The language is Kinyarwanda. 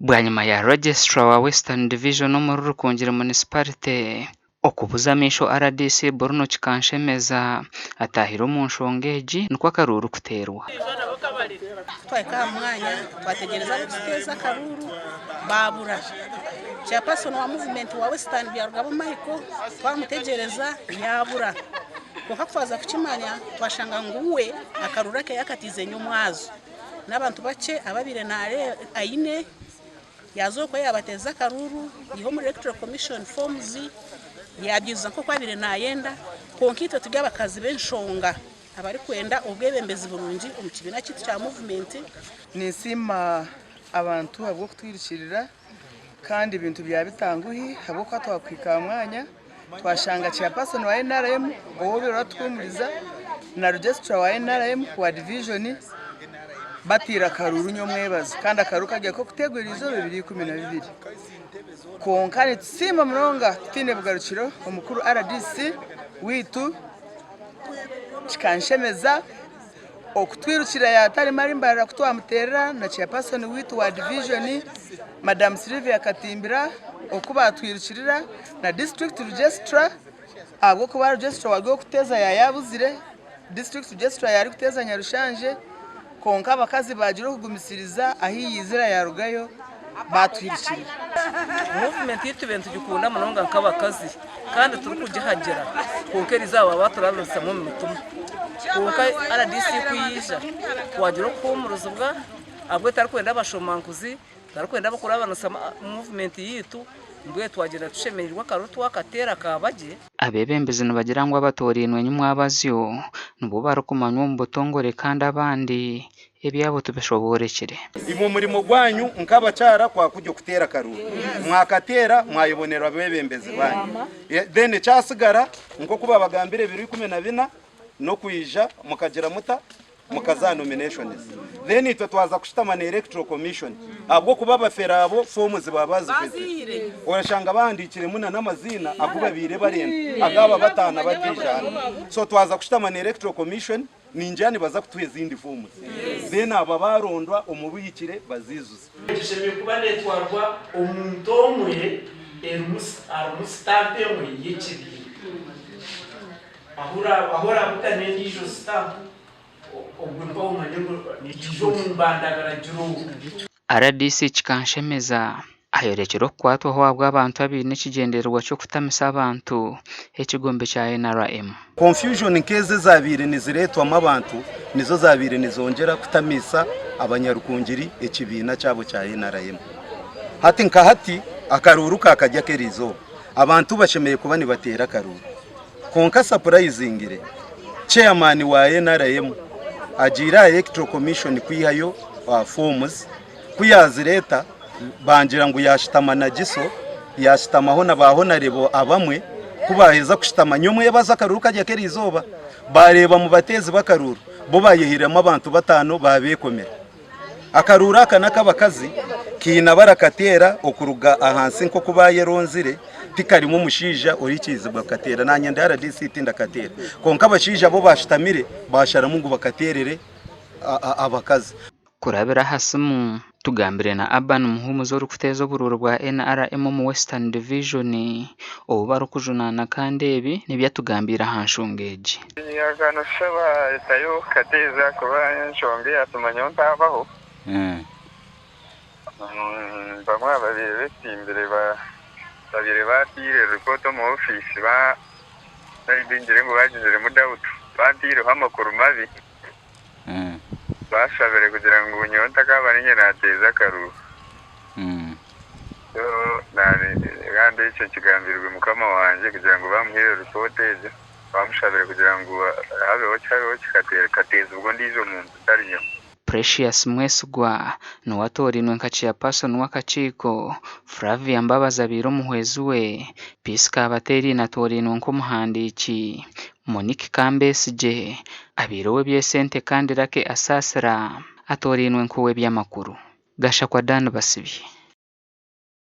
Bwanyuma ya Registrar wa Western Division no muri Rukungiri Municipality okubuza amisho RDC Bruno Kikanshemeza atahira mu nshongeji niko akaruru kuterwa. Twaka mwanya twategereza guteza akaruru babura. Chairperson wa movement wa Western byarugabo Michael twamutegereza yabura. Kuhafaza kukimanya twashanga nguwe akarura ke yakatize nyumwazo. N'abantu bace ababire na aine yazoko yabateza karuru iho muri electoral commission forms yabyiza ko kwabire nayenda konkito tugabakazi benshonga abari kwenda ubwebembezi burungi umukibina kitu cya movement nisima abantu abo kutwirikirira kandi ibintu bya bitanguhi abo kwatwakwika mwanya twashanga chairperson wa NRM owo biro twumuriza na registrar wa NRM wa division batira karuru nyo mwebaza kandi akaruka giye ko kutegura izo 2012 konkani tsima mronga tine bugarukiro umukuru RDC witu Kikanshemeza okutwirukira yatari marimbara kutwamuterera na chairperson witu wa division Madam Sylvia Katimbira okuba twirukirira na district registrar abo kuba registrar wago kuteza yayabuzire district registrar yari kuteza Nyarushanje konka abakazi bagiro kugumisiriza ahiyizira yarugayo batwirikira movement y'itubento gikunda munonga nk'abakazi kandi turi kujihagera konkeri zabo baturarusa mu mitumba konka RDC kuyija wagiro kumuruzubwa abwe tari kwenda abashomankuzi tari kwenda bakora abanasa movement yitu mbwe twagenda tushemererwa karutu wakatera kabaje abebembezi nibagira ngo abatorinwe nyumwabazyo nubo barukumanywa mu butongore kandi abandi ebyabo tubeshoborekere imo murimo gwanyu nkabacara kwa kujyo kutera karuru mwakatera mwayibonera abebembezi banyu then cyasigara nko kuba bagambire 2014 no kuyija mukagira muta mukaza nominations then ito twaza kushitama na electoral commission abwo kuba baferabo forms babazi fete orashanga bandikire muna namazina aguba bire barenda agaba batana badijana so twaza kushitama na electoral commission ninjani baza kutuye zindi forms then aba barondwa umubikire bazizuza dushimiye kuba netwarwa umuntu omwe armustampe mwe yikibi ahora mutane ndijo stamp RDC Kikanshemeza ayorekero kwatwaho abantu abiri n'ikigenderwa cyo kutamisa abantu ekigombe cya NRM. Confusion nkeze zabire niziretwa amabantu nizo zabire nizongera kutamisa abanyarukungiri ekibina cyabo cya NRM. Hati nkahati akaruru kakajya kerizo abantu bashemeye kuba ni batera karuru konka surprisingire chairman wa NRM agira electoral commission kwihayo forms kuyazireta bangira ngo yashitama na giso yashitamaho nabahona rebo abamwe kubaheza kushitama nyomwe yabaza karuru kajya kerizoba bareba mu batezi bakaruru bo bayihiramo abantu batano babekomera akarura kana kabakazi kina barakatera okuruga ahansi nko kubaye ronzire tikarimo umushija orikizibwa katera nanye ndara RDC tinda katera konka abashija bo bashitamire bashara mungu bakaterere abakazi kurabira hasimu tugambire na Aban Muhumuzo uri kuteza ubururu bwa NRM mu Western Division obu barukujunana kandi ebi nibyatugambira hanshongeji yagana shaba tayo kateza kuba nshonge yatumanya ntabaho bamwe babiri imbere babiri batire report mu office ba bingire ngo bagindire mu Dawutu batire amakuru mabi bashabere kugira ngo unyonta kabanye nateza karu so nani gande icyo kigambirwe mukama wanje kugira ngo bamuhere report eje bamushabere kugira ngo abeho kateza ubwo ndizo muntu tarinyo Precious Mwesugwa nuwatorinwe nka chairperson w'akaciko Flavia Mbabaza biro muhwezi we Piska Bateri natorinwe nko muhandiki Monique Kambesije abirowe byesente kandi rake asasira atorinwe nkuwe byamakuru Gasha kwa Dan Basibye.